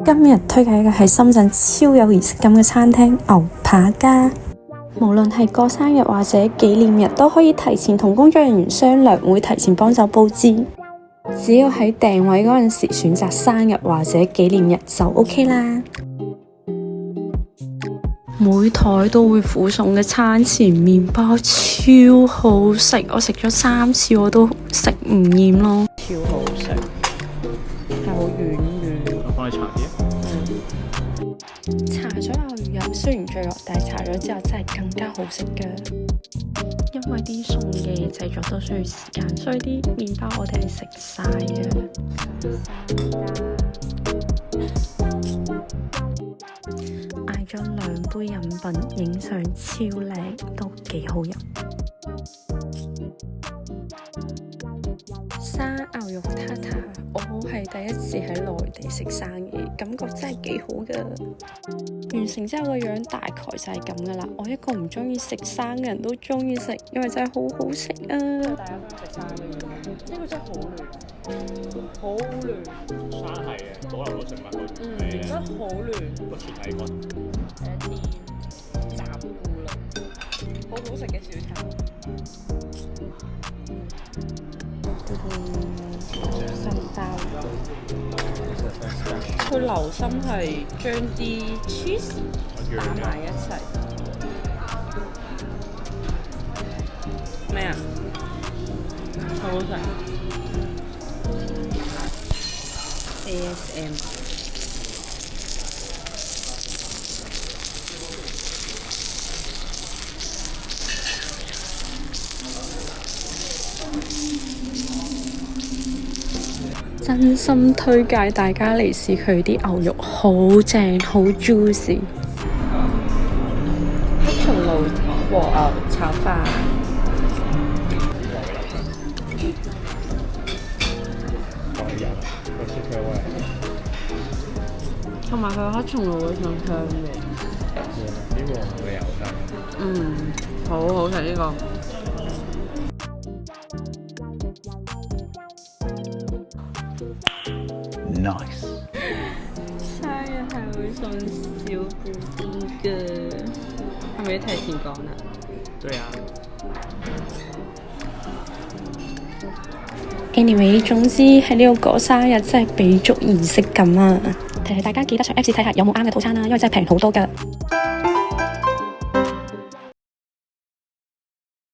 今日推介嘅係深圳超有儀式感嘅餐廳牛扒家。無論係過生日或者紀念日，都可以提前同工作人員商量，會提前幫手佈置。只要喺訂位嗰陣時選擇生日或者紀念日就 OK 啦。每台都會附送嘅餐前麵包超好食，我食咗3次我都食唔厭咯。超好食，係好軟軟。我幫你搽啲啊！搽咗牛油雖然最落，但係搽咗之後真係更加好食㗎。因為啲餸嘅製作都需要時間，所以啲麵包我哋係食晒嘅。嗌咗2杯飲品，影相超靚，都幾好飲。生牛肉塔塔，我係第一次喺內地食生嘅，感覺真係幾好㗎。完成之後個樣大概就係咁噶啦。我一個唔中意食生嘅人都中意食，因為真係好好食啊！大家都食生嘅嘢，呢個真係好亂，好亂。生係嘅，保留到食物嗰種真係好亂。個全體骨。係一啲雜菇類，好好食嘅小炒。生包，佢流心係將啲 cheese 打埋一齊。咩啊？好好食。ASM。真心推介大家嚟試佢啲牛肉，好正，好 juicy。黑松露和牛炒飯。同埋佢黑松露嗰種香味。呢個會有㗎。好好食呢個。Nice。生日係會送小布丁嘅，係咪要提前講啊？對啊。Anyway， 總之喺呢度過生日真係俾足儀式感啊！提提大家記得上 Apps 睇下有冇啱嘅套餐啦，因為真係平好多㗎。